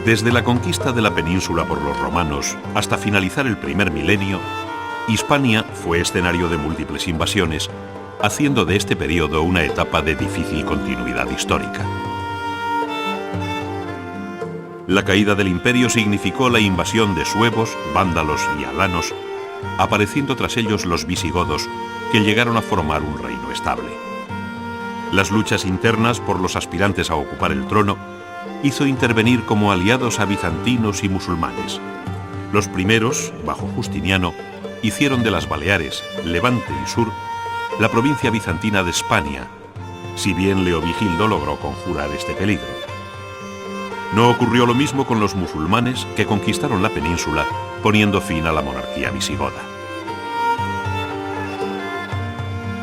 Desde la conquista de la península por los romanos hasta finalizar el primer milenio, Hispania fue escenario de múltiples invasiones, haciendo de este periodo una etapa de difícil continuidad histórica. La caída del imperio significó la invasión de suevos, vándalos y alanos, apareciendo tras ellos los visigodos, que llegaron a formar un reino estable. Las luchas internas por los aspirantes a ocupar el trono hizo intervenir como aliados a bizantinos y musulmanes. Los primeros, bajo Justiniano, hicieron de las Baleares, Levante y Sur la provincia bizantina de Hispania, si bien Leovigildo logró conjurar este peligro. No ocurrió lo mismo con los musulmanes, que conquistaron la península, poniendo fin a la monarquía visigoda.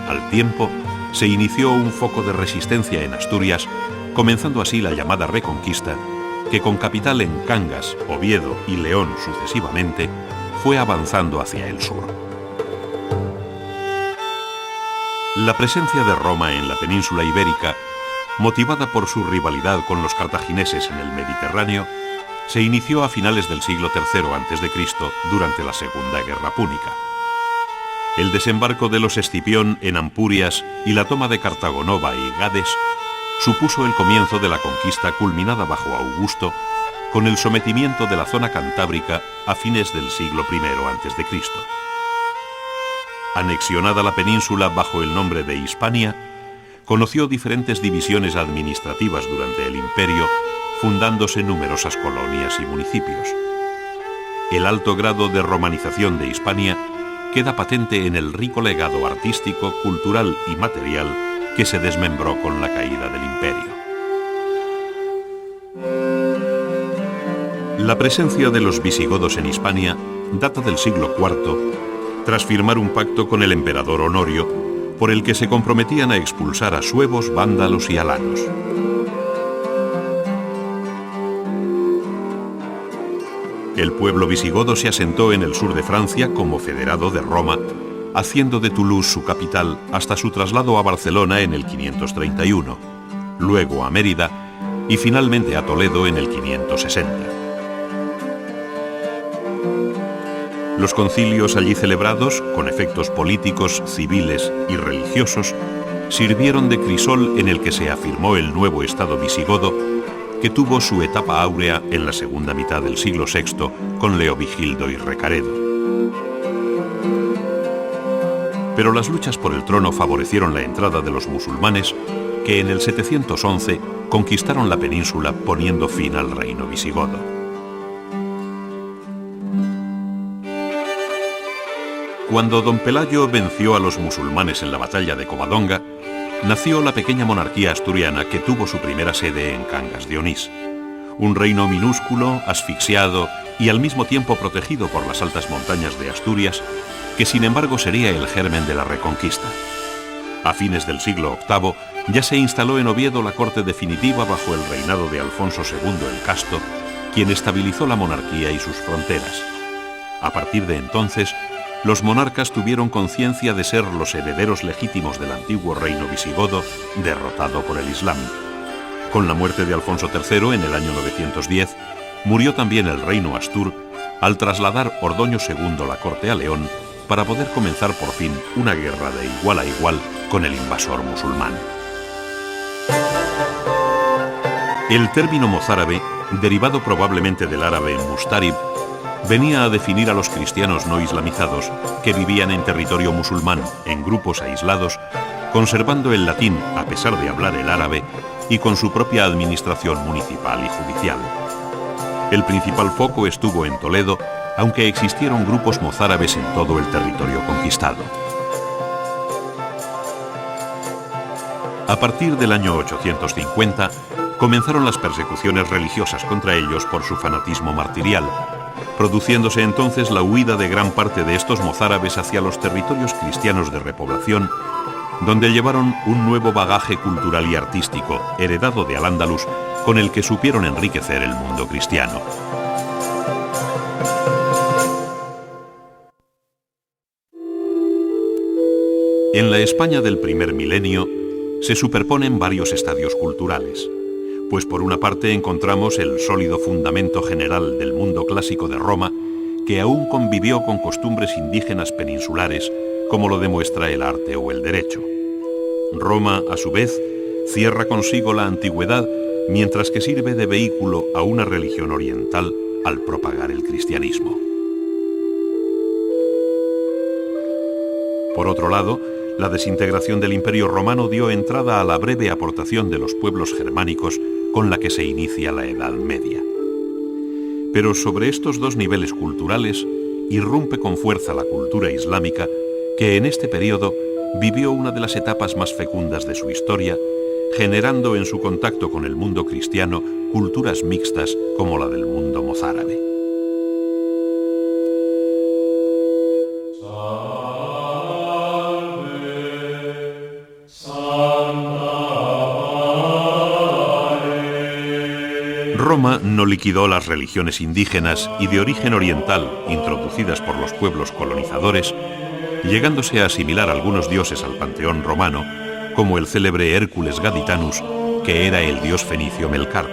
Al tiempo, se inició un foco de resistencia en Asturias, comenzando así la llamada Reconquista, que con capital en Cangas, Oviedo y León sucesivamente, fue avanzando hacia el sur. La presencia de Roma en la península ibérica, motivada por su rivalidad con los cartagineses en el Mediterráneo, se inició a finales del siglo III a.C., durante la Segunda Guerra Púnica. El desembarco de los Escipión en Ampurias y la toma de Cartagonova y Gades supuso el comienzo de la conquista culminada bajo Augusto, con el sometimiento de la zona cantábrica a fines del siglo I a.C. Anexionada la península bajo el nombre de Hispania, conoció diferentes divisiones administrativas durante el imperio, fundándose numerosas colonias y municipios. El alto grado de romanización de Hispania queda patente en el rico legado artístico, cultural y material que se desmembró con la caída del imperio. La presencia de los visigodos en Hispania data del siglo IV, tras firmar un pacto con el emperador Honorio, por el que se comprometían a expulsar a suevos, vándalos y alanos. El pueblo visigodo se asentó en el sur de Francia como federado de Roma, haciendo de Toulouse su capital hasta su traslado a Barcelona en el 531, luego a Mérida y finalmente a Toledo en el 560. Los concilios allí celebrados, con efectos políticos, civiles y religiosos, sirvieron de crisol en el que se afirmó el nuevo estado visigodo, que tuvo su etapa áurea en la segunda mitad del siglo VI con Leovigildo y Recaredo. Pero las luchas por el trono favorecieron la entrada de los musulmanes, que en el 711 conquistaron la península poniendo fin al reino visigodo. Cuando don Pelayo venció a los musulmanes en la batalla de Covadonga, nació la pequeña monarquía asturiana que tuvo su primera sede en Cangas de Onís, un reino minúsculo, asfixiado y al mismo tiempo protegido por las altas montañas de Asturias, que sin embargo sería el germen de la Reconquista. A fines del siglo VIII ya se instaló en Oviedo la corte definitiva bajo el reinado de Alfonso II el Casto, quien estabilizó la monarquía y sus fronteras. A partir de entonces, los monarcas tuvieron conciencia de ser los herederos legítimos del antiguo reino visigodo, derrotado por el Islam. Con la muerte de Alfonso III en el año 910, murió también el reino astur, al trasladar Ordoño II la corte a León, para poder comenzar por fin una guerra de igual a igual con el invasor musulmán. El término mozárabe, derivado probablemente del árabe mustarib, venía a definir a los cristianos no islamizados que vivían en territorio musulmán en grupos aislados, conservando el latín a pesar de hablar el árabe y con su propia administración municipal y judicial. El principal foco estuvo en Toledo, aunque existieron grupos mozárabes en todo el territorio conquistado. A partir del año 850, comenzaron las persecuciones religiosas contra ellos por su fanatismo martirial, produciéndose entonces la huida de gran parte de estos mozárabes hacia los territorios cristianos de repoblación, donde llevaron un nuevo bagaje cultural y artístico, heredado de Al-Ándalus, con el que supieron enriquecer el mundo cristiano. En la España del primer milenio se superponen varios estadios culturales. pues por una parte encontramos el sólido fundamento general del mundo clásico de Roma, que aún convivió con costumbres indígenas peninsulares, como lo demuestra el arte o el derecho. Roma, a su vez, cierra consigo la antigüedad, mientras que sirve de vehículo a una religión oriental al propagar el cristianismo. Por otro lado, la desintegración del Imperio Romano dio entrada a la breve aportación de los pueblos germánicos con la que se inicia la Edad Media. Pero sobre estos dos niveles culturales irrumpe con fuerza la cultura islámica, que en este periodo vivió una de las etapas más fecundas de su historia, generando en su contacto con el mundo cristiano culturas mixtas como la del mundo mozárabe. Roma no liquidó las religiones indígenas y de origen oriental introducidas por los pueblos colonizadores, llegándose a asimilar algunos dioses al panteón romano, como el célebre Hércules Gaditanus, que era el dios fenicio Melcar.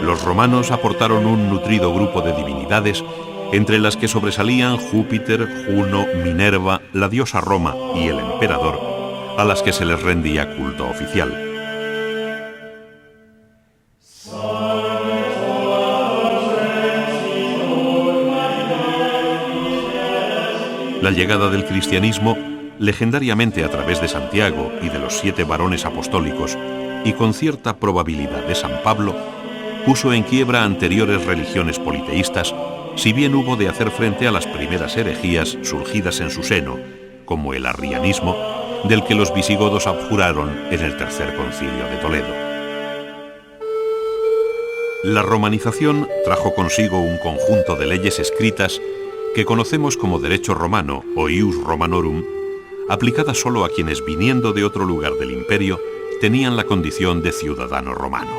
Los romanos aportaron un nutrido grupo de divinidades, entre las que sobresalían Júpiter, Juno, Minerva, la diosa Roma y el emperador, a las que se les rendía culto oficial. La llegada del cristianismo, legendariamente a través de Santiago y de los 7 varones apostólicos, y con cierta probabilidad de San Pablo, puso en quiebra anteriores religiones politeístas, si bien hubo de hacer frente a las primeras herejías surgidas en su seno, como el arrianismo, del que los visigodos abjuraron en el Tercer Concilio de Toledo. La romanización trajo consigo un conjunto de leyes escritas que conocemos como derecho romano o ius romanorum, aplicada solo a quienes, viniendo de otro lugar del imperio, tenían la condición de ciudadano romano.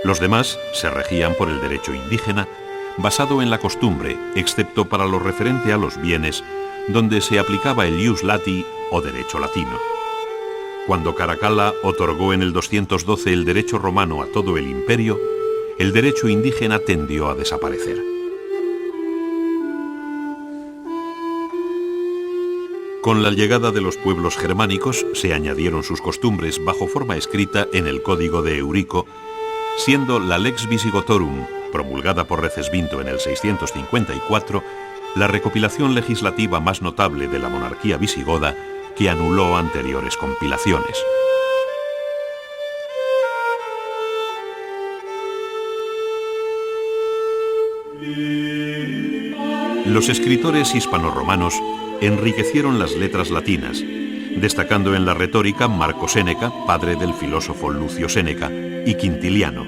Los demás se regían por el derecho indígena, basado en la costumbre, excepto para lo referente a los bienes, donde se aplicaba el ius lati o derecho latino. Cuando Caracalla otorgó en el 212 el derecho romano a todo el imperio, el derecho indígena tendió a desaparecer. Con la llegada de los pueblos germánicos se añadieron sus costumbres bajo forma escrita en el Código de Eurico, siendo la Lex Visigotorum, promulgada por Recesvinto en el 654, la recopilación legislativa más notable de la monarquía visigoda, que anuló anteriores compilaciones. Los escritores hispanorromanos enriquecieron las letras latinas, destacando en la retórica Marco Séneca, padre del filósofo Lucio Séneca, y Quintiliano.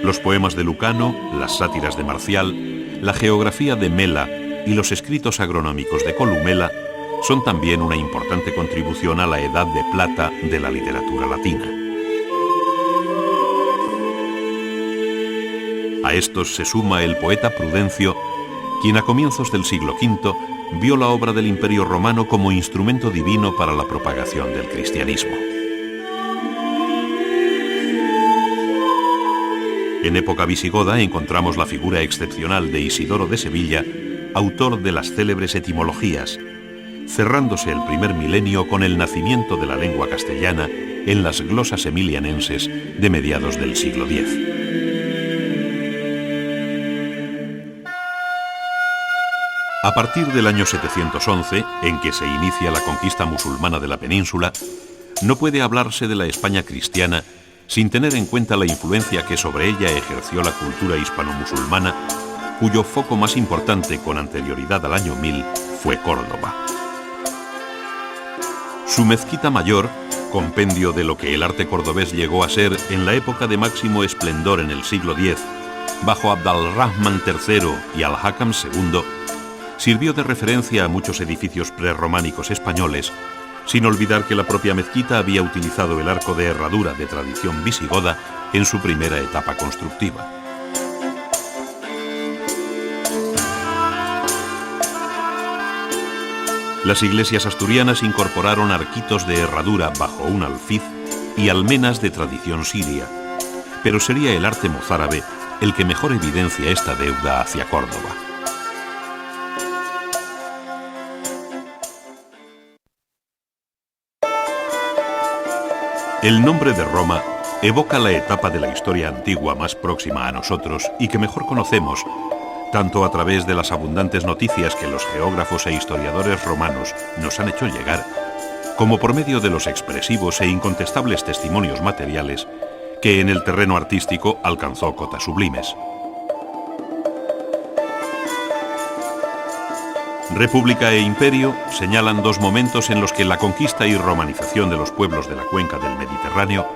Los poemas de Lucano, las sátiras de Marcial, la geografía de Mela y los escritos agronómicos de Columela son también una importante contribución a la edad de plata de la literatura latina. A estos se suma el poeta Prudencio, quien a comienzos del siglo V vio la obra del Imperio Romano como instrumento divino para la propagación del cristianismo. En época visigoda encontramos la figura excepcional de Isidoro de Sevilla, autor de las célebres etimologías, cerrándose el primer milenio con el nacimiento de la lengua castellana en las glosas emilianenses de mediados del siglo X. A partir del año 711, en que se inicia la conquista musulmana de la península, no puede hablarse de la España cristiana sin tener en cuenta la influencia que sobre ella ejerció la cultura hispano-musulmana, cuyo foco más importante con anterioridad al año 1000 fue Córdoba. Su mezquita mayor, compendio de lo que el arte cordobés llegó a ser en la época de máximo esplendor en el siglo X, bajo Abd al-Rahman III y al-Hakam II, sirvió de referencia a muchos edificios prerrománicos españoles, sin olvidar que la propia mezquita había utilizado el arco de herradura de tradición visigoda en su primera etapa constructiva. Las iglesias asturianas incorporaron arquitos de herradura bajo un alfiz y almenas de tradición siria, pero sería el arte mozárabe el que mejor evidencia esta deuda hacia Córdoba. El nombre de Roma evoca la etapa de la historia antigua más próxima a nosotros y que mejor conocemos, tanto a través de las abundantes noticias que los geógrafos e historiadores romanos nos han hecho llegar, como por medio de los expresivos e incontestables testimonios materiales que en el terreno artístico alcanzó cotas sublimes. República e imperio señalan dos momentos en los que la conquista y romanización de los pueblos de la cuenca del Mediterráneo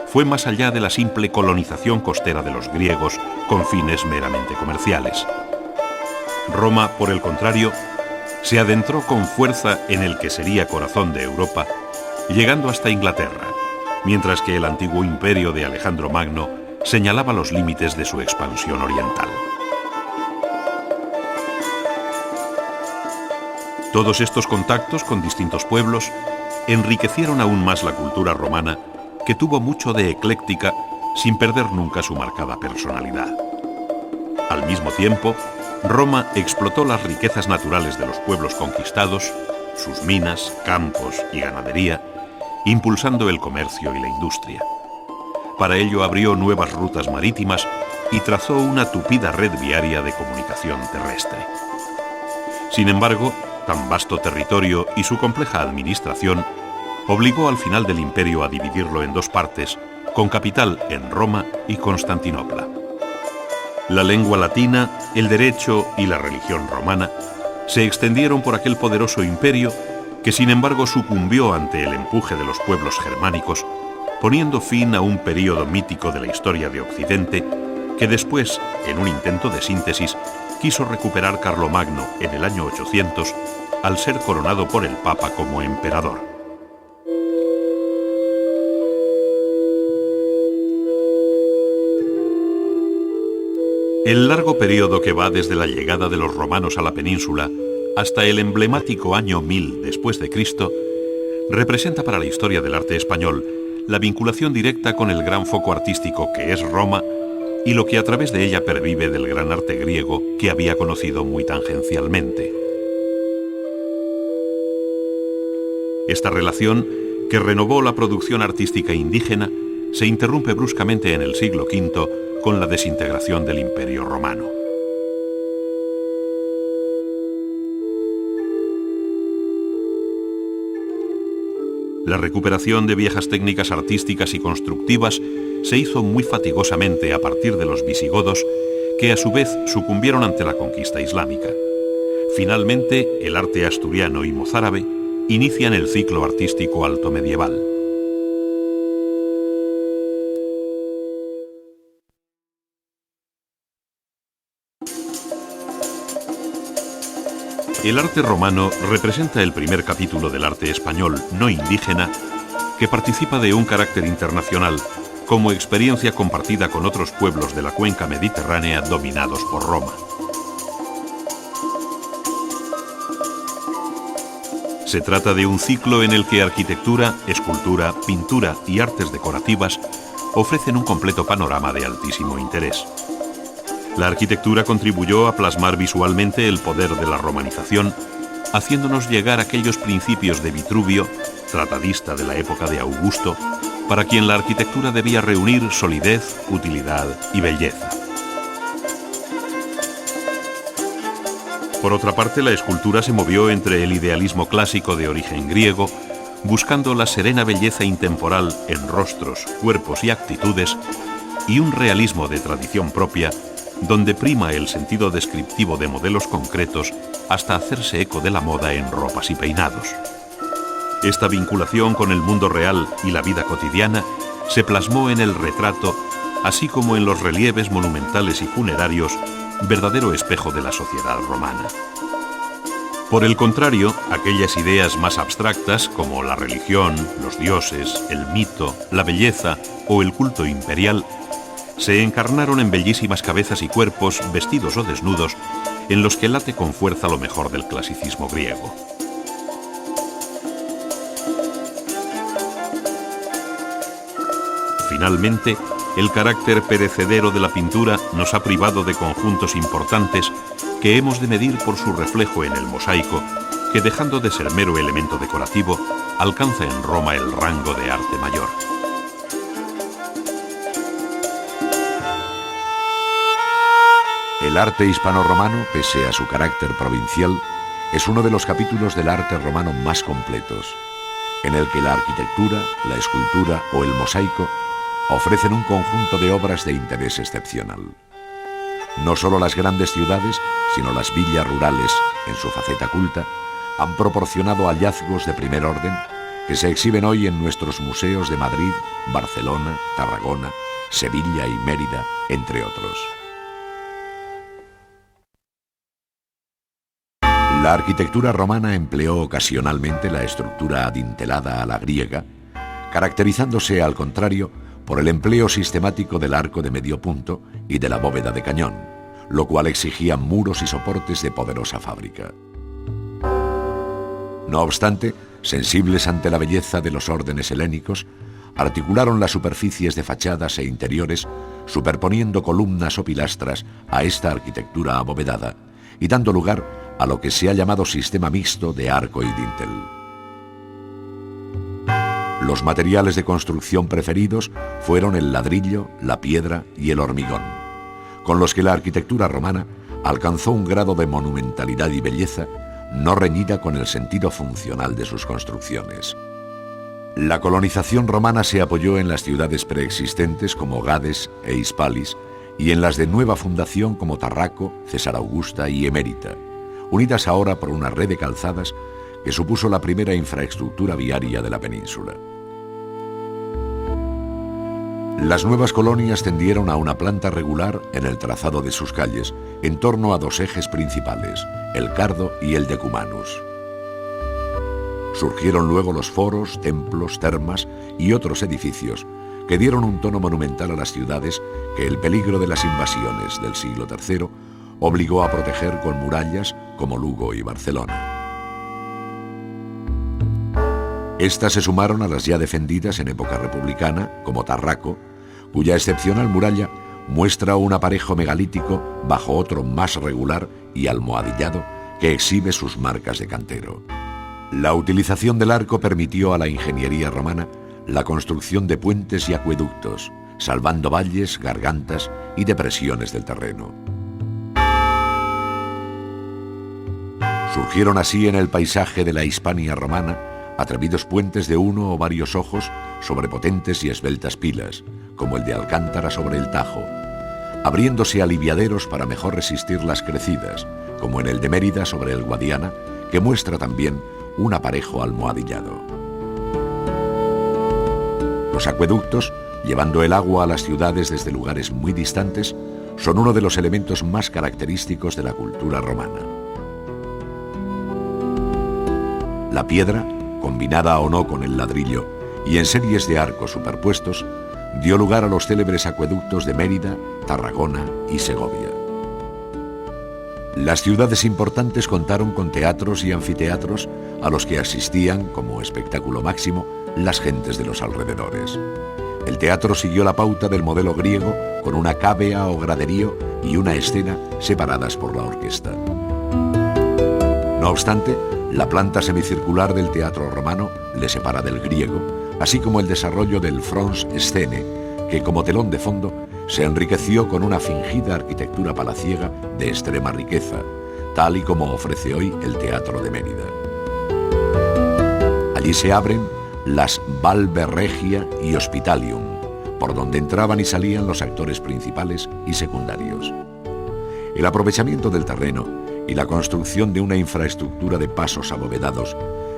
fue más allá de la simple colonización costera de los griegos con fines meramente comerciales. Roma, por el contrario, se adentró con fuerza en el que sería corazón de Europa, llegando hasta Inglaterra, mientras que el antiguo imperio de Alejandro Magno señalaba los límites de su expansión oriental. Todos estos contactos con distintos pueblos enriquecieron aún más la cultura romana, que tuvo mucho de ecléctica sin perder nunca su marcada personalidad. Al mismo tiempo, Roma explotó las riquezas naturales de los pueblos conquistados, sus minas, campos y ganadería, impulsando el comercio y la industria. Para ello abrió nuevas rutas marítimas y trazó una tupida red viaria de comunicación terrestre. Sin embargo, tan vasto territorio y su compleja administración obligó al final del imperio a dividirlo en dos partes, con capital en Roma y Constantinopla. La lengua latina, el derecho y la religión romana se extendieron por aquel poderoso imperio que sin embargo sucumbió ante el empuje de los pueblos germánicos, poniendo fin a un período mítico de la historia de Occidente que después, en un intento de síntesis, quiso recuperar Carlomagno en el año 800 al ser coronado por el Papa como emperador. El largo periodo que va desde la llegada de los romanos a la península hasta el emblemático año 1000 después de Cristo representa para la historia del arte español la vinculación directa con el gran foco artístico que es Roma y lo que a través de ella pervive del gran arte griego que había conocido muy tangencialmente. Esta relación, que renovó la producción artística indígena, se interrumpe bruscamente en el siglo V con la desintegración del Imperio Romano. La recuperación de viejas técnicas artísticas y constructivas se hizo muy fatigosamente a partir de los visigodos, que a su vez sucumbieron ante la conquista islámica. Finalmente, el arte asturiano y mozárabe inician el ciclo artístico altomedieval. El arte romano representa el primer capítulo del arte español no indígena que participa de un carácter internacional como experiencia compartida con otros pueblos de la cuenca mediterránea dominados por Roma. Se trata de un ciclo en el que arquitectura, escultura, pintura y artes decorativas ofrecen un completo panorama de altísimo interés. La arquitectura contribuyó a plasmar visualmente el poder de la romanización, haciéndonos llegar aquellos principios de Vitruvio, tratadista de la época de Augusto, para quien la arquitectura debía reunir solidez, utilidad y belleza. Por otra parte, la escultura se movió entre el idealismo clásico de origen griego, buscando la serena belleza intemporal en rostros, cuerpos y actitudes, y un realismo de tradición propia, donde prima el sentido descriptivo de modelos concretos hasta hacerse eco de la moda en ropas y peinados. Esta vinculación con el mundo real y la vida cotidiana se plasmó en el retrato, así como en los relieves monumentales y funerarios, verdadero espejo de la sociedad romana. Por el contrario, aquellas ideas más abstractas como la religión, los dioses, el mito, la belleza o el culto imperial se encarnaron en bellísimas cabezas y cuerpos, vestidos o desnudos, en los que late con fuerza lo mejor del clasicismo griego. Finalmente, el carácter perecedero de la pintura nos ha privado de conjuntos importantes que hemos de medir por su reflejo en el mosaico, que dejando de ser mero elemento decorativo, alcanza en Roma el rango de arte mayor. El arte hispano-romano, pese a su carácter provincial, es uno de los capítulos del arte romano más completos, en el que la arquitectura, la escultura o el mosaico ofrecen un conjunto de obras de interés excepcional. No solo las grandes ciudades, sino las villas rurales, en su faceta culta, han proporcionado hallazgos de primer orden que se exhiben hoy en nuestros museos de Madrid, Barcelona, Tarragona, Sevilla y Mérida, entre otros. La arquitectura romana empleó ocasionalmente la estructura adintelada a la griega, caracterizándose, al contrario, por el empleo sistemático del arco de medio punto y de la bóveda de cañón, lo cual exigía muros y soportes de poderosa fábrica. No obstante, sensibles ante la belleza de los órdenes helénicos, articularon las superficies de fachadas e interiores, superponiendo columnas o pilastras a esta arquitectura abovedada y dando lugar a lo que se ha llamado sistema mixto de arco y dintel. Los materiales de construcción preferidos fueron el ladrillo, la piedra y el hormigón, con los que la arquitectura romana alcanzó un grado de monumentalidad y belleza no reñida con el sentido funcional de sus construcciones. La colonización romana se apoyó en las ciudades preexistentes como Gades e Hispalis y en las de nueva fundación como Tarraco, César Augusta y Emérita, unidas ahora por una red de calzadas que supuso la primera infraestructura viaria de la península. Las nuevas colonias tendieron a una planta regular en el trazado de sus calles, en torno a dos ejes principales, el Cardo y el Decumanus. Surgieron luego los foros, templos, termas y otros edificios que dieron un tono monumental a las ciudades que el peligro de las invasiones del siglo III obligó a proteger con murallas como Lugo y Barcelona. Estas se sumaron a las ya defendidas en época republicana, como Tarraco, cuya excepcional muralla muestra un aparejo megalítico bajo otro más regular y almohadillado que exhibe sus marcas de cantero. La utilización del arco permitió a la ingeniería romana la construcción de puentes y acueductos, salvando valles, gargantas y depresiones del terreno. Surgieron así en el paisaje de la Hispania romana atrevidos puentes de uno o varios ojos sobre potentes y esbeltas pilas, como el de Alcántara sobre el Tajo, abriéndose aliviaderos para mejor resistir las crecidas, como en el de Mérida sobre el Guadiana, que muestra también un aparejo almohadillado. Los acueductos, llevando el agua a las ciudades desde lugares muy distantes, son uno de los elementos más característicos de la cultura romana. La piedra, combinada o no con el ladrillo, y en series de arcos superpuestos, dio lugar a los célebres acueductos de Mérida, Tarragona y Segovia. Las ciudades importantes contaron con teatros y anfiteatros a los que asistían, como espectáculo máximo, las gentes de los alrededores. El teatro siguió la pauta del modelo griego, con una cavea o graderío y una escena separadas por la orquesta. No obstante, la planta semicircular del teatro romano le separa del griego, así como el desarrollo del frons scene, que como telón de fondo se enriqueció con una fingida arquitectura palaciega de extrema riqueza, tal y como ofrece hoy el Teatro de Mérida. Allí se abren las Valve Regia y Hospitalium, por donde entraban y salían los actores principales y secundarios. El aprovechamiento del terreno y la construcción de una infraestructura de pasos abovedados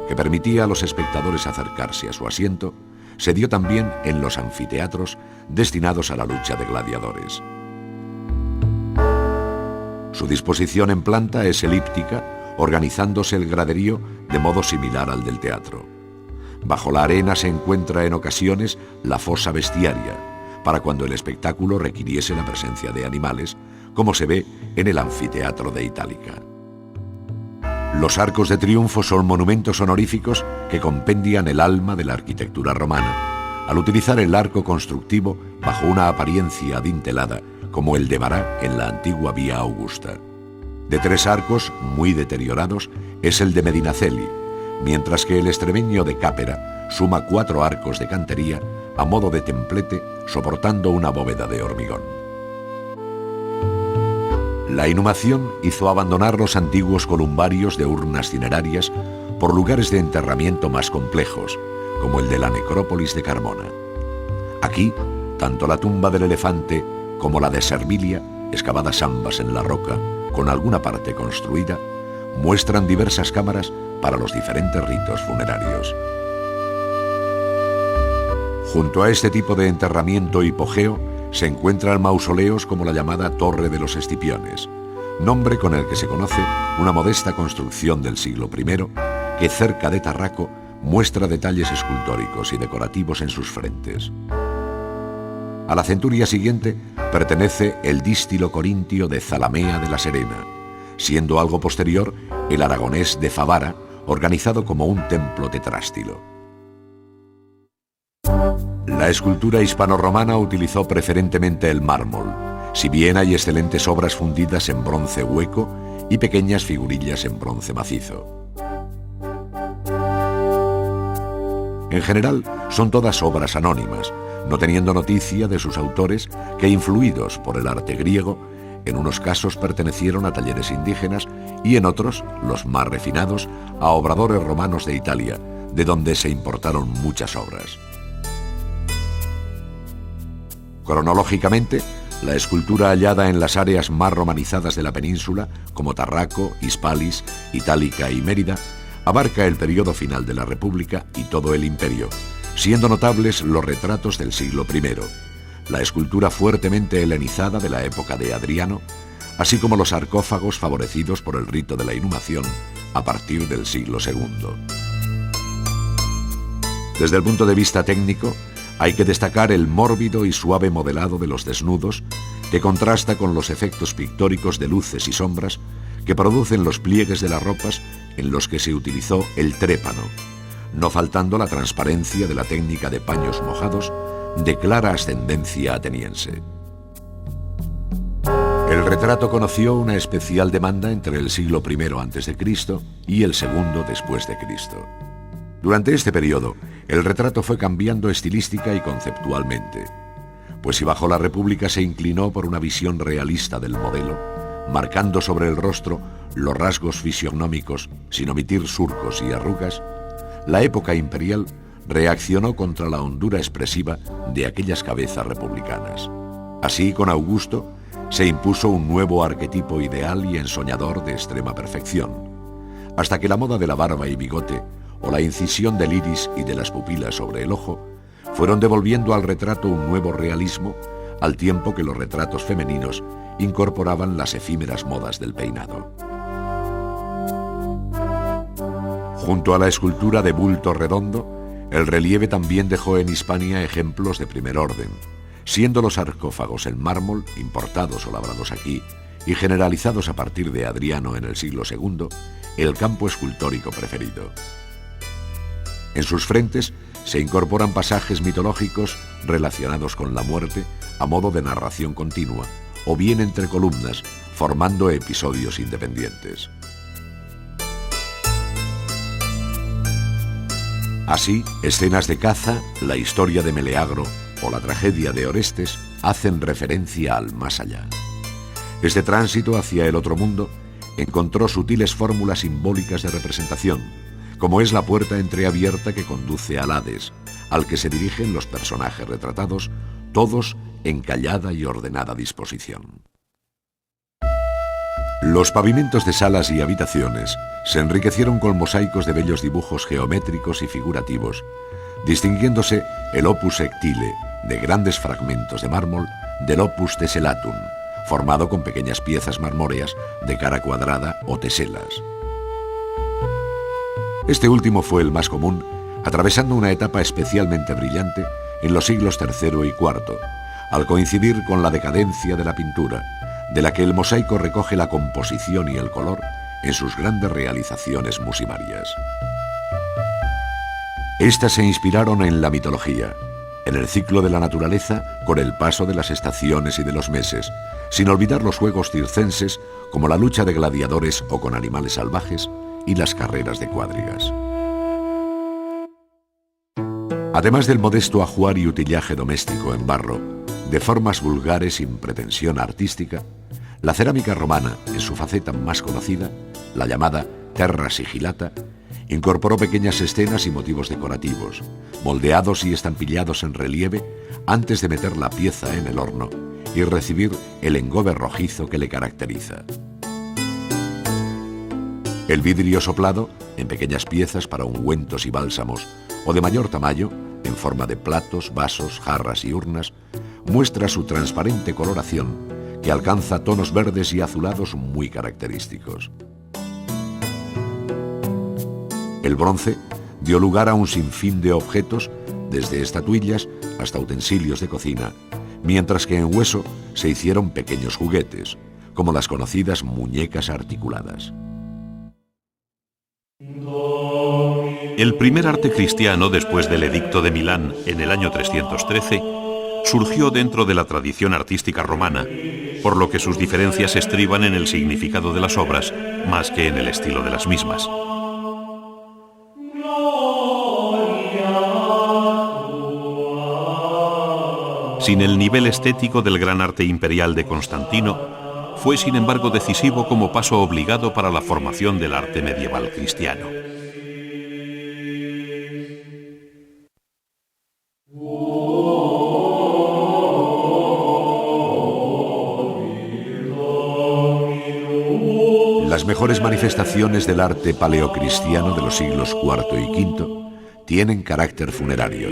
que permitía a los espectadores acercarse a su asiento, se dio también en los anfiteatros destinados a la lucha de gladiadores. Su disposición en planta es elíptica, organizándose el graderío de modo similar al del teatro. Bajo la arena se encuentra en ocasiones la fosa bestiaria, para cuando el espectáculo requiriese la presencia de animales, como se ve en el anfiteatro de Itálica. Los arcos de triunfo son monumentos honoríficos que compendian el alma de la arquitectura romana, al utilizar el arco constructivo bajo una apariencia adintelada, como el de Bará en la antigua Vía Augusta. De 3 arcos muy deteriorados es el de Medinaceli, mientras que el extremeño de Cápera suma 4 arcos de cantería a modo de templete soportando una bóveda de hormigón. La inhumación hizo abandonar los antiguos columbarios de urnas cinerarias por lugares de enterramiento más complejos, como el de la necrópolis de Carmona. Aquí, tanto la tumba del elefante como la de Servilia, excavadas ambas en la roca, con alguna parte construida, muestran diversas cámaras para los diferentes ritos funerarios. Junto a este tipo de enterramiento hipogeo se encuentran mausoleos como la llamada Torre de los Escipiones, nombre con el que se conoce una modesta construcción del siglo I que cerca de Tarraco muestra detalles escultóricos y decorativos en sus frentes. A la centuria siguiente pertenece el dístilo corintio de Zalamea de la Serena, siendo algo posterior el aragonés de Favara, organizado como un templo tetrástilo. La escultura hispano-romana utilizó preferentemente el mármol, si bien hay excelentes obras fundidas en bronce hueco y pequeñas figurillas en bronce macizo. En general, son todas obras anónimas, no teniendo noticia de sus autores que, influidos por el arte griego, en unos casos pertenecieron a talleres indígenas y en otros, los más refinados, a obradores romanos de Italia, de donde se importaron muchas obras. Cronológicamente, la escultura hallada en las áreas más romanizadas de la península, como Tarraco, Hispalis, Itálica y Mérida, abarca el periodo final de la República y todo el imperio, siendo notables los retratos del siglo I, la escultura fuertemente helenizada de la época de Adriano, así como los sarcófagos favorecidos por el rito de la inhumación a partir del siglo II. Desde el punto de vista técnico, hay que destacar el mórbido y suave modelado de los desnudos, que contrasta con los efectos pictóricos de luces y sombras que producen los pliegues de las ropas en los que se utilizó el trépano, no faltando la transparencia de la técnica de paños mojados de clara ascendencia ateniense. El retrato conoció una especial demanda entre el siglo I a.C. y el segundo después de Cristo. Durante este periodo, el retrato fue cambiando estilística y conceptualmente, pues si bajo la República se inclinó por una visión realista del modelo, marcando sobre el rostro los rasgos fisionómicos sin omitir surcos y arrugas, la época imperial reaccionó contra la hondura expresiva de aquellas cabezas republicanas. Así, con Augusto, se impuso un nuevo arquetipo ideal y ensoñador de extrema perfección, hasta que la moda de la barba y bigote o la incisión del iris y de las pupilas sobre el ojo fueron devolviendo al retrato un nuevo realismo, al tiempo que los retratos femeninos incorporaban las efímeras modas del peinado. Junto a la escultura de bulto redondo, el relieve también dejó en Hispania ejemplos de primer orden, siendo los sarcófagos en mármol, importados o labrados aquí, y generalizados a partir de Adriano en el siglo II, el campo escultórico preferido. En sus frentes se incorporan pasajes mitológicos relacionados con la muerte a modo de narración continua, o bien entre columnas, formando episodios independientes. Así, escenas de caza, la historia de Meleagro o la tragedia de Orestes hacen referencia al más allá. Este tránsito hacia el otro mundo encontró sutiles fórmulas simbólicas de representación, como es la puerta entreabierta que conduce al Hades, al que se dirigen los personajes retratados, todos en callada y ordenada disposición. Los pavimentos de salas y habitaciones se enriquecieron con mosaicos de bellos dibujos geométricos y figurativos, distinguiéndose el opus ectile, de grandes fragmentos de mármol, del opus teselatum, formado con pequeñas piezas marmóreas de cara cuadrada o teselas. Este último fue el más común, atravesando una etapa especialmente brillante en los siglos III y IV, al coincidir con la decadencia de la pintura, de la que el mosaico recoge la composición y el color en sus grandes realizaciones musimarias. Estas se inspiraron en la mitología, en el ciclo de la naturaleza con el paso de las estaciones y de los meses, sin olvidar los juegos circenses como la lucha de gladiadores o con animales salvajes y las carreras de cuadrigas. Además del modesto ajuar y utillaje doméstico en barro, de formas vulgares sin pretensión artística, la cerámica romana, en su faceta más conocida, la llamada terra sigillata, incorporó pequeñas escenas y motivos decorativos, moldeados y estampillados en relieve antes de meter la pieza en el horno y recibir el engobe rojizo que le caracteriza. El vidrio soplado, en pequeñas piezas para ungüentos y bálsamos, o de mayor tamaño, en forma de platos, vasos, jarras y urnas, muestra su transparente coloración, que alcanza tonos verdes y azulados muy característicos. El bronce dio lugar a un sinfín de objetos, desde estatuillas hasta utensilios de cocina, mientras que en hueso se hicieron pequeños juguetes, como las conocidas muñecas articuladas. El primer arte cristiano, después del Edicto de Milán en el año 313, surgió dentro de la tradición artística romana, por lo que sus diferencias estriban en el significado de las obras más que en el estilo de las mismas. Sin el nivel estético del gran arte imperial de Constantino, fue sin embargo decisivo como paso obligado para la formación del arte medieval cristiano. Las mejores manifestaciones del arte paleocristiano de los siglos IV y V tienen carácter funerario,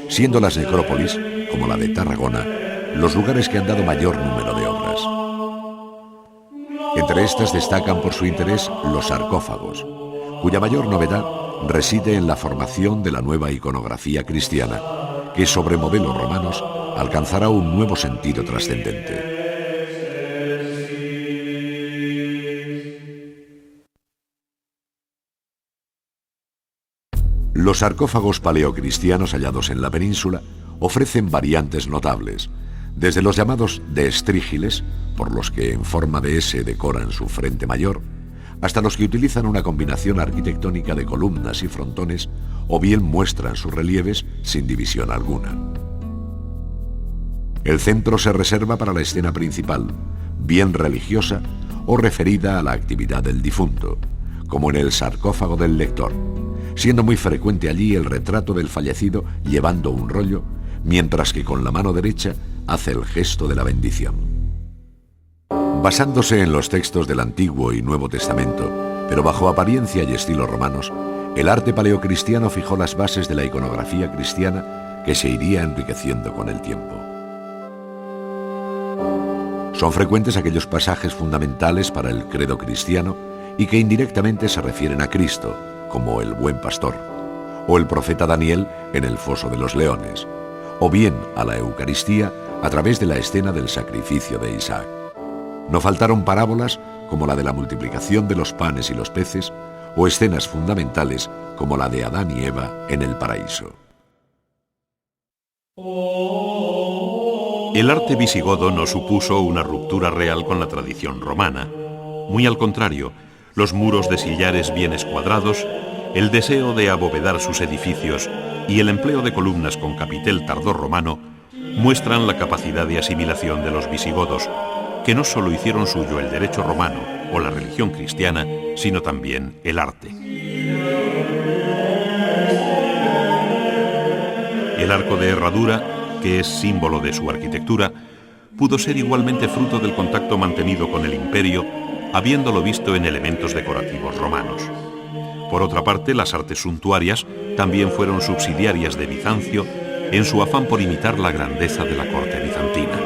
siendo las necrópolis, como la de Tarragona, los lugares que han dado mayor número de obras. Entre estas destacan por su interés los sarcófagos, cuya mayor novedad reside en la formación de la nueva iconografía cristiana, que sobre modelos romanos alcanzará un nuevo sentido trascendente. Los sarcófagos paleocristianos hallados en la península ofrecen variantes notables, desde los llamados de estrígiles, por los que en forma de S decoran su frente mayor, hasta los que utilizan una combinación arquitectónica de columnas y frontones, o bien muestran sus relieves sin división alguna. El centro se reserva para la escena principal, bien religiosa o referida a la actividad del difunto, como en el sarcófago del lector, siendo muy frecuente allí el retrato del fallecido llevando un rollo, mientras que con la mano derecha hace el gesto de la bendición. Basándose en los textos del Antiguo y Nuevo Testamento, pero bajo apariencia y estilo romanos, el arte paleocristiano fijó las bases de la iconografía cristiana que se iría enriqueciendo con el tiempo. Son frecuentes aquellos pasajes fundamentales para el credo cristiano y que indirectamente se refieren a Cristo, como el buen pastor, o el profeta Daniel en el foso de los leones, o bien a la Eucaristía a través de la escena del sacrificio de Isaac. No faltaron parábolas como la de la multiplicación de los panes y los peces, o escenas fundamentales como la de Adán y Eva en el paraíso. El arte visigodo no supuso una ruptura real con la tradición romana. Muy al contrario, los muros de sillares bien escuadrados, el deseo de abovedar sus edificios y el empleo de columnas con capitel tardorromano muestran la capacidad de asimilación de los visigodos, que no solo hicieron suyo el derecho romano o la religión cristiana, sino también el arte. El arco de herradura, que es símbolo de su arquitectura, pudo ser igualmente fruto del contacto mantenido con el imperio, habiéndolo visto en elementos decorativos romanos. Por otra parte, las artes suntuarias también fueron subsidiarias de Bizancio en su afán por imitar la grandeza de la corte bizantina.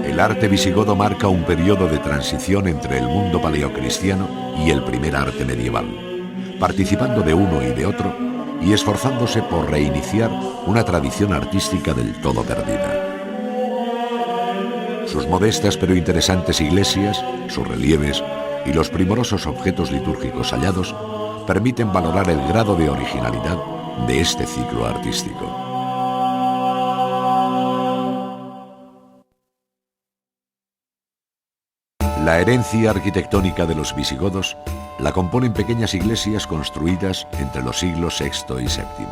El arte visigodo marca un periodo de transición entre el mundo paleocristiano y el primer arte medieval, participando de uno y de otro y esforzándose por reiniciar una tradición artística del todo perdida. Sus modestas pero interesantes iglesias, sus relieves y los primorosos objetos litúrgicos hallados permiten valorar el grado de originalidad de este ciclo artístico. La herencia arquitectónica de los visigodos la componen pequeñas iglesias construidas entre los siglos VI y VII.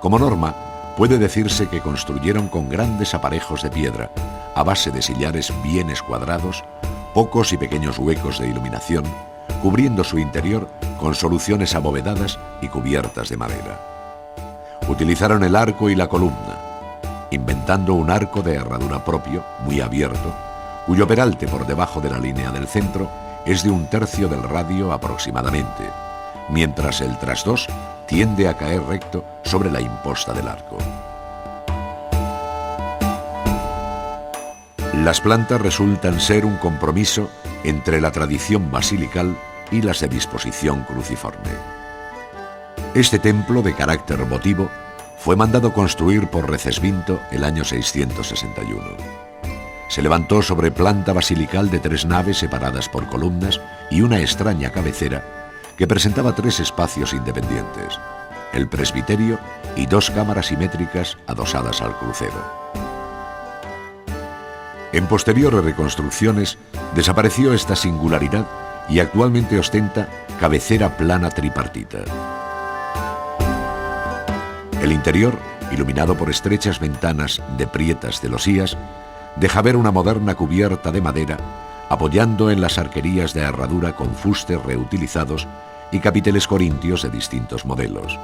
Como norma, puede decirse que construyeron con grandes aparejos de piedra, a base de sillares bien escuadrados, pocos y pequeños huecos de iluminación, cubriendo su interior con soluciones abovedadas y cubiertas de madera. Utilizaron el arco y la columna, inventando un arco de herradura propio, muy abierto, cuyo peralte por debajo de la línea del centro es de 1/3 del radio aproximadamente, mientras el trasdós tiende a caer recto sobre la imposta del arco. Las plantas resultan ser un compromiso entre la tradición basilical y las de disposición cruciforme. Este templo de carácter votivo fue mandado construir por Recesvinto el año 661. Se levantó sobre planta basilical de 3 naves separadas por columnas y una extraña cabecera que presentaba 3 espacios independientes, el presbiterio y 2 cámaras simétricas adosadas al crucero. En posteriores reconstrucciones desapareció esta singularidad y actualmente ostenta cabecera plana tripartita. El interior, iluminado por estrechas ventanas de prietas celosías, deja ver una moderna cubierta de madera apoyando en las arquerías de herradura con fustes reutilizados y capiteles corintios de distintos modelos.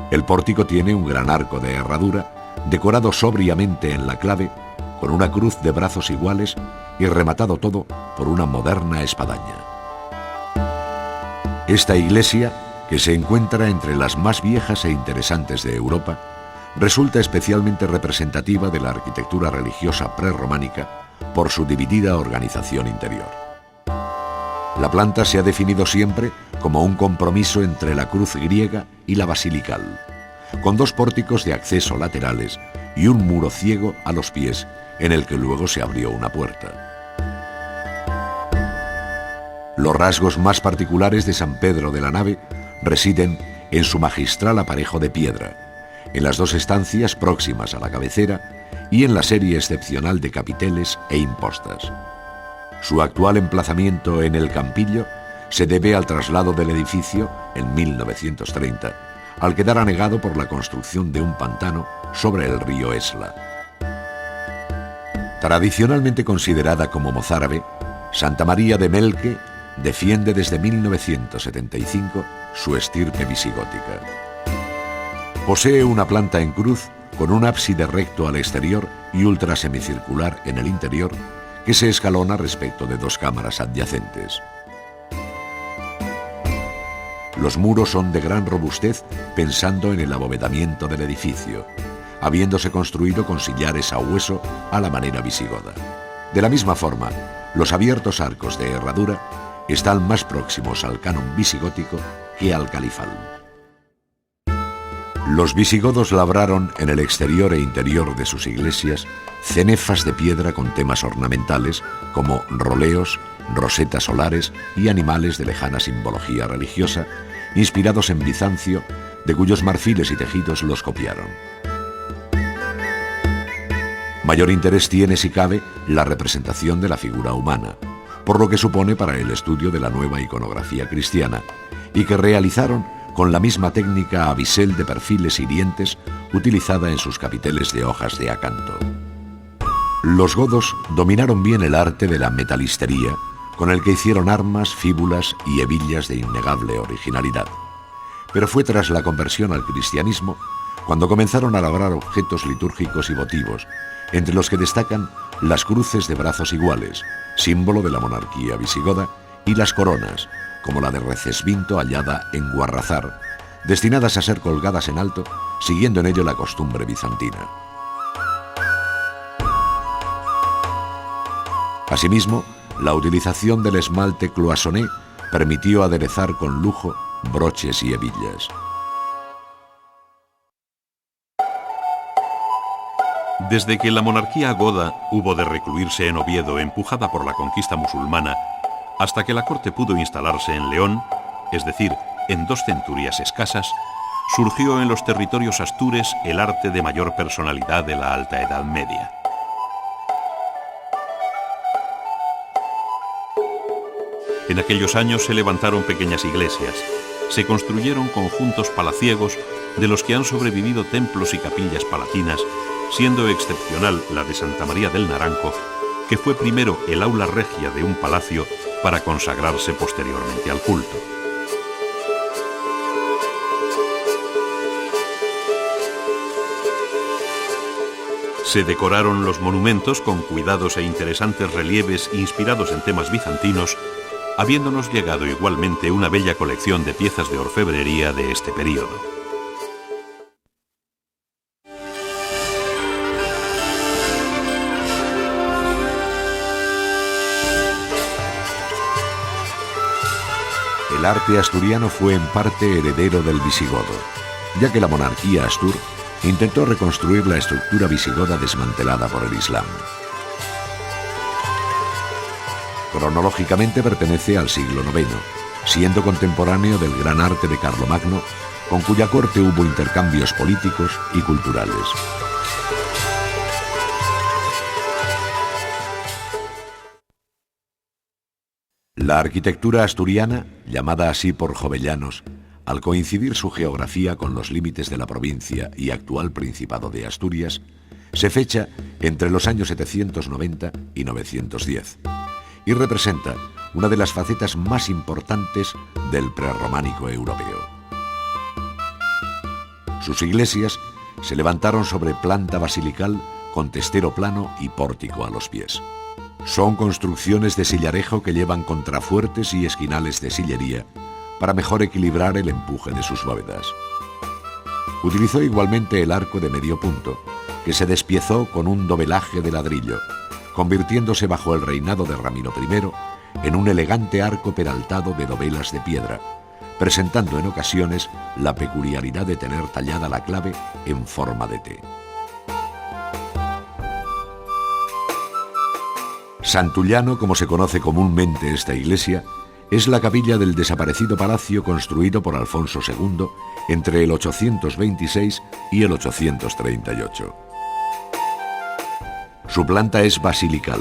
El pórtico tiene un gran arco de herradura decorado sobriamente en la clave con una cruz de brazos iguales y rematado todo por una moderna espadaña. Esta iglesia, que se encuentra entre las más viejas e interesantes de Europa, resulta especialmente representativa de la arquitectura religiosa prerrománica por su dividida organización interior. La planta se ha definido siempre como un compromiso entre la cruz griega y la basilical, con 2 pórticos de acceso laterales y un muro ciego a los pies en el que luego se abrió una puerta. Los rasgos más particulares de San Pedro de la nave residen en su magistral aparejo de piedra, en las 2 estancias próximas a la cabecera y en la serie excepcional de capiteles e impostas. Su actual emplazamiento en el Campillo se debe al traslado del edificio en 1930, al quedar anegado por la construcción de un pantano sobre el río Esla. Tradicionalmente considerada como mozárabe, Santa María de Melque defiende desde 1975 su estirpe visigótica. Posee una planta en cruz con un ábside recto al exterior y ultrasemicircular en el interior que se escalona respecto de 2 cámaras adyacentes. Los muros son de gran robustez pensando en el abovedamiento del edificio, habiéndose construido con sillares a hueso a la manera visigoda. De la misma forma, los abiertos arcos de herradura están más próximos al canon visigótico que al califal. Los visigodos labraron en el exterior e interior de sus iglesias cenefas de piedra con temas ornamentales como roleos, rosetas solares y animales de lejana simbología religiosa, inspirados en Bizancio, de cuyos marfiles y tejidos los copiaron. Mayor interés tiene, si cabe, la representación de la figura humana, por lo que supone para el estudio de la nueva iconografía cristiana, y que realizaron con la misma técnica a bisel de perfiles hirientes utilizada en sus capiteles de hojas de acanto. Los godos dominaron bien el arte de la metalistería, con el que hicieron armas, fíbulas y hebillas de innegable originalidad. Pero fue tras la conversión al cristianismo cuando comenzaron a labrar objetos litúrgicos y votivos, entre los que destacan las cruces de brazos iguales, símbolo de la monarquía visigoda, y las coronas, como la de Recesvinto hallada en Guarrazar, destinadas a ser colgadas en alto, siguiendo en ello la costumbre bizantina. Asimismo, la utilización del esmalte cloisonné permitió aderezar con lujo broches y hebillas. Desde que la monarquía goda hubo de recluirse en Oviedo, empujada por la conquista musulmana, hasta que la corte pudo instalarse en León, es decir, en 2 centurias escasas, surgió en los territorios astures el arte de mayor personalidad de la Alta Edad Media. En aquellos años se levantaron pequeñas iglesias, se construyeron conjuntos palaciegos de los que han sobrevivido templos y capillas palatinas, siendo excepcional la de Santa María del Naranco, que fue primero el aula regia de un palacio para consagrarse posteriormente al culto. Se decoraron los monumentos con cuidados e interesantes relieves inspirados en temas bizantinos, habiéndonos llegado igualmente una bella colección de piezas de orfebrería de este período. El arte asturiano fue en parte heredero del visigodo, ya que la monarquía astur intentó reconstruir la estructura visigoda desmantelada por el Islam. Cronológicamente pertenece al siglo IX, siendo contemporáneo del gran arte de Carlomagno, con cuya corte hubo intercambios políticos y culturales. La arquitectura asturiana, llamada así por jovellanos, al coincidir su geografía con los límites de la provincia y actual Principado de Asturias, se fecha entre los años 790 y 910 y representa una de las facetas más importantes del prerrománico europeo. Sus iglesias se levantaron sobre planta basilical con testero plano y pórtico a los pies. Son construcciones de sillarejo que llevan contrafuertes y esquinales de sillería para mejor equilibrar el empuje de sus bóvedas. Utilizó igualmente el arco de medio punto, que se despiezó con un dovelaje de ladrillo, convirtiéndose bajo el reinado de Ramiro I en un elegante arco peraltado de dovelas de piedra, presentando en ocasiones la peculiaridad de tener tallada la clave en forma de T. Santullano, como se conoce comúnmente esta iglesia, es la capilla del desaparecido palacio construido por Alfonso II entre el 826 y el 838. Su planta es basilical,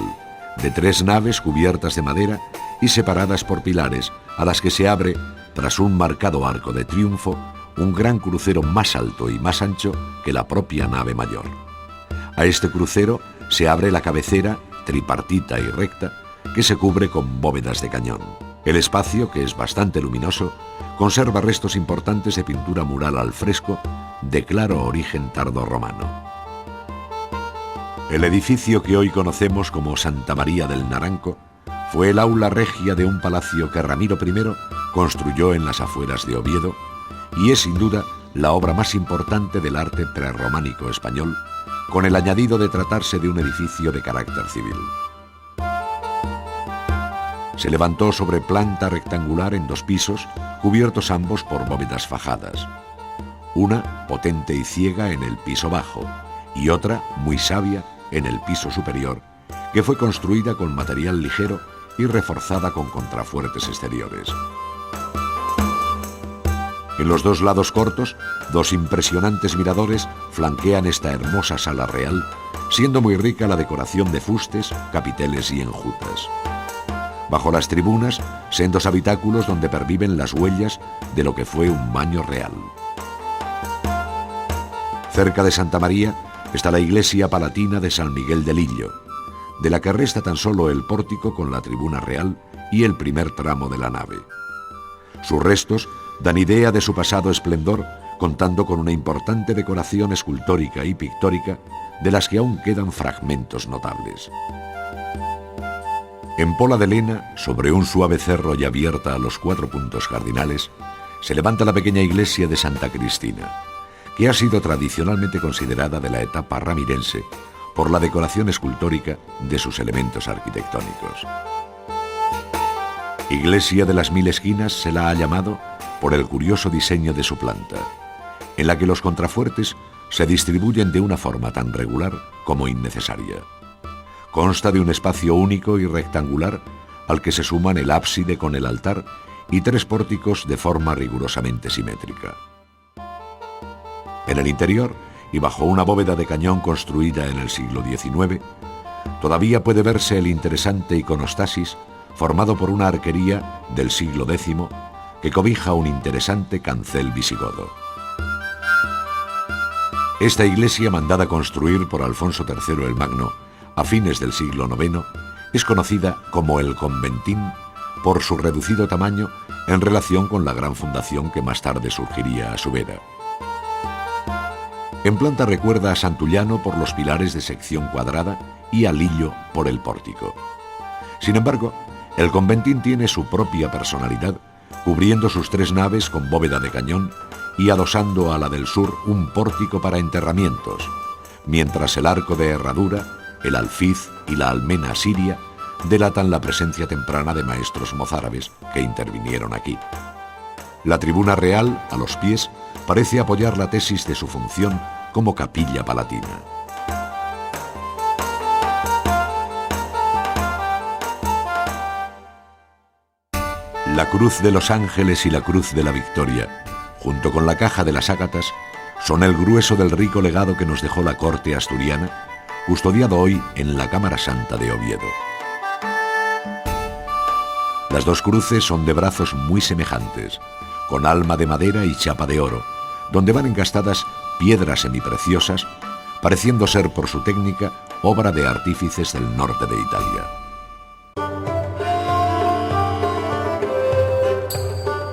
de 3 naves cubiertas de madera y separadas por pilares, a las que se abre, tras un marcado arco de triunfo, un gran crucero más alto y más ancho que la propia nave mayor. A este crucero se abre la cabecera, tripartita y recta, que se cubre con bóvedas de cañón. El espacio, que es bastante luminoso, conserva restos importantes de pintura mural al fresco de claro origen tardorromano. El edificio que hoy conocemos como Santa María del Naranco fue el aula regia de un palacio que Ramiro I construyó en las afueras de Oviedo y es sin duda la obra más importante del arte prerrománico español, con el añadido de tratarse de un edificio de carácter civil. Se levantó sobre planta rectangular en 2 pisos, cubiertos ambos por bóvedas fajadas. Una, potente y ciega, en el piso bajo, y otra, muy sabia, en el piso superior, que fue construida con material ligero y reforzada con contrafuertes exteriores. En los 2 lados cortos, 2 impresionantes miradores flanquean esta hermosa sala real, siendo muy rica la decoración de fustes, capiteles y enjutas. Bajo las tribunas, sendos habitáculos donde perviven las huellas de lo que fue un baño real. Cerca de Santa María está la iglesia palatina de San Miguel de Lillo, de la que resta tan solo el pórtico con la tribuna real y el primer tramo de la nave. Sus restos dan idea de su pasado esplendor, contando con una importante decoración escultórica y pictórica, de las que aún quedan fragmentos notables. En Pola de Lena, sobre un suave cerro y abierta a los 4 puntos cardinales, se levanta la pequeña iglesia de Santa Cristina, que ha sido tradicionalmente considerada de la etapa ramirense por la decoración escultórica de sus elementos arquitectónicos. Iglesia de las 1000 esquinas se la ha llamado por el curioso diseño de su planta, en la que los contrafuertes se distribuyen de una forma tan regular como innecesaria. Consta de un espacio único y rectangular al que se suman el ábside con el altar y 3 pórticos de forma rigurosamente simétrica. En el interior, y bajo una bóveda de cañón construida en el siglo XIX, todavía puede verse el interesante iconostasis formado por una arquería del siglo X que cobija un interesante cancel visigodo. Esta iglesia, mandada construir por Alfonso III el Magno a fines del siglo IX, es conocida como el Conventín por su reducido tamaño en relación con la gran fundación que más tarde surgiría a su vera. En planta recuerda a Santullano por los pilares de sección cuadrada y a Lillo por el pórtico. Sin embargo, el Conventín tiene su propia personalidad, cubriendo sus 3 naves con bóveda de cañón y adosando a la del sur un pórtico para enterramientos, mientras el arco de herradura, el alfiz y la almena siria delatan la presencia temprana de maestros mozárabes que intervinieron aquí. La tribuna real, a los pies, parece apoyar la tesis de su función como capilla palatina. La Cruz de los Ángeles y la Cruz de la Victoria, junto con la Caja de las Ágatas, son el grueso del rico legado que nos dejó la corte asturiana, custodiado hoy en la Cámara Santa de Oviedo. Las 2 cruces son de brazos muy semejantes, con alma de madera y chapa de oro, donde van engastadas piedras semipreciosas, pareciendo ser por su técnica obra de artífices del norte de Italia.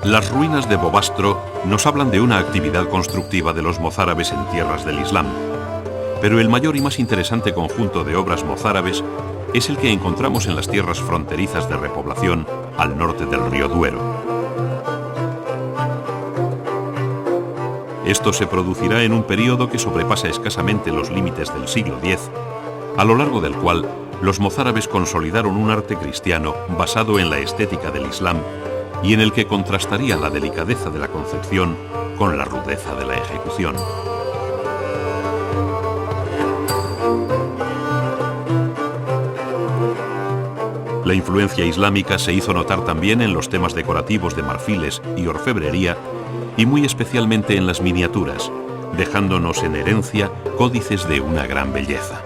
Las ruinas de Bobastro nos hablan de una actividad constructiva de los mozárabes en tierras del Islam, pero el mayor y más interesante conjunto de obras mozárabes es el que encontramos en las tierras fronterizas de repoblación al norte del río Duero. Esto se producirá en un período que sobrepasa escasamente los límites del siglo X, a lo largo del cual los mozárabes consolidaron un arte cristiano basado en la estética del Islam y en el que contrastaría la delicadeza de la concepción con la rudeza de la ejecución. La influencia islámica se hizo notar también en los temas decorativos de marfiles y orfebrería, y muy especialmente en las miniaturas, dejándonos en herencia códices de una gran belleza.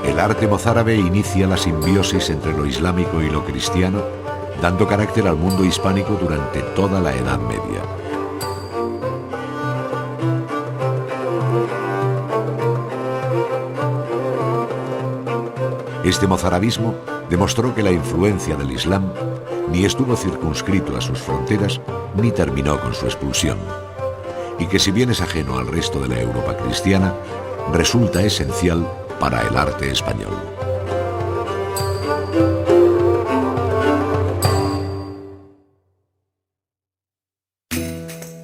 El arte mozárabe inicia la simbiosis entre lo islámico y lo cristiano, dando carácter al mundo hispánico durante toda la Edad Media. Este mozarabismo demostró que la influencia del Islam ni estuvo circunscrito a sus fronteras ni terminó con su expulsión, y que si bien es ajeno al resto de la Europa cristiana, resulta esencial para el arte español.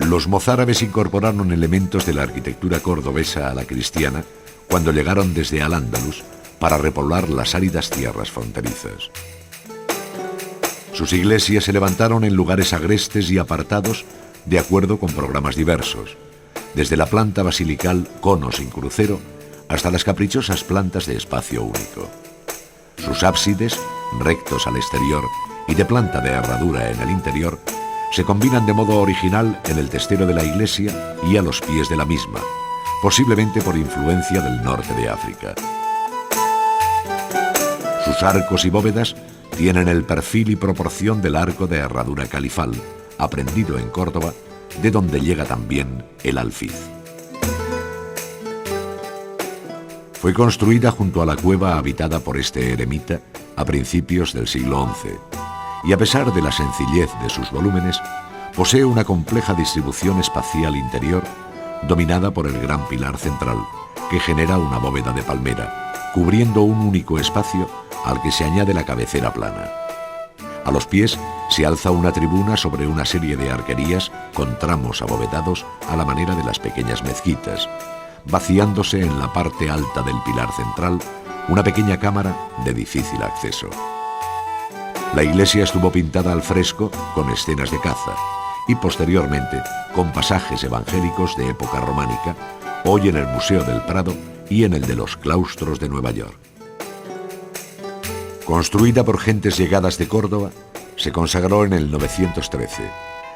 Los mozárabes incorporaron elementos de la arquitectura cordobesa a la cristiana cuando llegaron desde Al-Ándalus para repoblar las áridas tierras fronterizas. Sus iglesias se levantaron en lugares agrestes y apartados de acuerdo con programas diversos, desde la planta basilical cono sin crucero hasta las caprichosas plantas de espacio único. Sus ábsides, rectos al exterior y de planta de herradura en el interior, se combinan de modo original en el testero de la iglesia y a los pies de la misma, posiblemente por influencia del norte de África. Sus arcos y bóvedas tienen el perfil y proporción del arco de herradura califal, aprendido en Córdoba, de donde llega también el alfiz. Fue construida junto a la cueva habitada por este eremita a principios del siglo XI, y a pesar de la sencillez de sus volúmenes, posee una compleja distribución espacial interior dominada por el gran pilar central, que genera una bóveda de palmera, cubriendo un único espacio al que se añade la cabecera plana. A los pies se alza una tribuna sobre una serie de arquerías con tramos abovedados a la manera de las pequeñas mezquitas, vaciándose en la parte alta del pilar central una pequeña cámara de difícil acceso. La iglesia estuvo pintada al fresco con escenas de caza y posteriormente con pasajes evangélicos de época románica, hoy en el Museo del Prado y en el de los claustros de Nueva York. Construida por gentes llegadas de Córdoba, se consagró en el 913,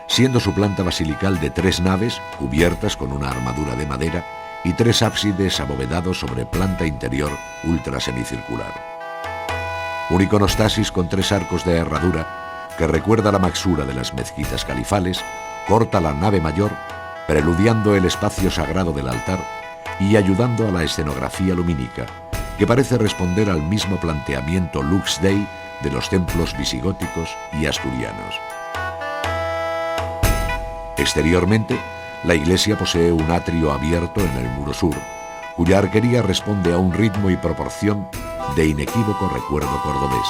siendo su planta basilical de 3 naves cubiertas con una armadura de madera y 3 ábsides abovedados sobre planta interior ultrasemicircular. Un iconostasis con 3 arcos de herradura que recuerda la maxura de las mezquitas califales, corta la nave mayor, preludiando el espacio sagrado del altar y ayudando a la escenografía lumínica, que parece responder al mismo planteamiento Lux Dei de los templos visigóticos y asturianos. Exteriormente, la iglesia posee un atrio abierto en el muro sur, cuya arquería responde a un ritmo y proporción de inequívoco recuerdo cordobés,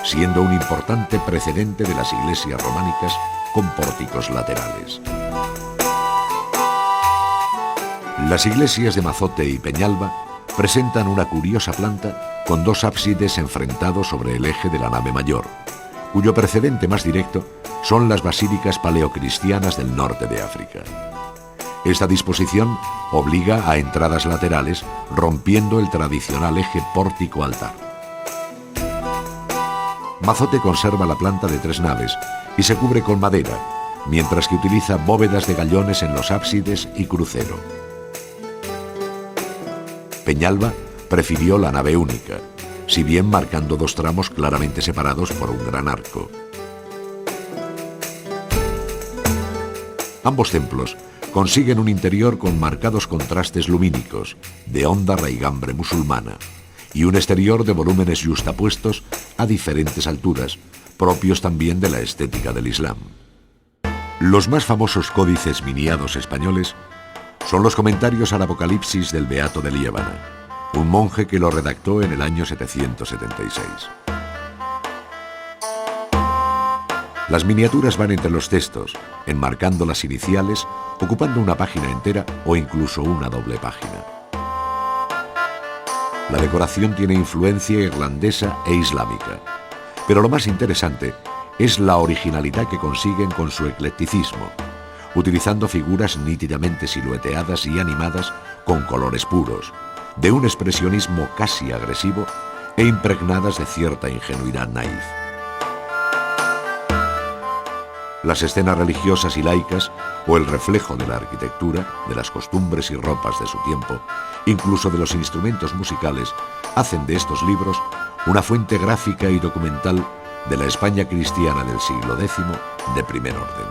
siendo un importante precedente de las iglesias románicas con pórticos laterales. Las iglesias de Mazote y Peñalba presentan una curiosa planta con 2 ábsides enfrentados sobre el eje de la nave mayor, cuyo precedente más directo son las basílicas paleocristianas del norte de África. Esta disposición obliga a entradas laterales, rompiendo el tradicional eje pórtico-altar. Mazote conserva la planta de 3 naves y se cubre con madera, mientras que utiliza bóvedas de gallones en los ábsides y crucero. Peñalba prefirió la nave única, si bien marcando 2 tramos claramente separados por un gran arco. Ambos templos consiguen un interior con marcados contrastes lumínicos, de honda raigambre musulmana, y un exterior de volúmenes yuxtapuestos a diferentes alturas, propios también de la estética del Islam. Los más famosos códices miniados españoles son los comentarios al Apocalipsis del Beato de Liébana, un monje que lo redactó en el año 776. Las miniaturas van entre los textos, enmarcando las iniciales, ocupando una página entera o incluso una doble página. La decoración tiene influencia irlandesa e islámica, pero lo más interesante es la originalidad que consiguen con su eclecticismo, utilizando figuras nítidamente silueteadas y animadas con colores puros, de un expresionismo casi agresivo e impregnadas de cierta ingenuidad naif. Las escenas religiosas y laicas, o el reflejo de la arquitectura, de las costumbres y ropas de su tiempo, incluso de los instrumentos musicales, hacen de estos libros una fuente gráfica y documental de la España cristiana del siglo X de primer orden.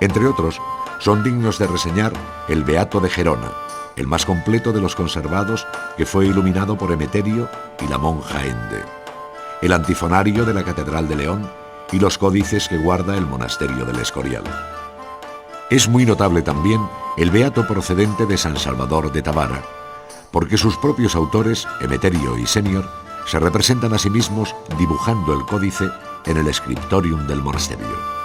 Entre otros, son dignos de reseñar el Beato de Gerona, el más completo de los conservados, que fue iluminado por Emeterio y la monja Ende, el antifonario de la Catedral de León y los códices que guarda el monasterio del Escorial. Es muy notable también el Beato procedente de San Salvador de Tabara, porque sus propios autores, Emeterio y Senior, se representan a sí mismos dibujando el códice en el scriptorium del monasterio.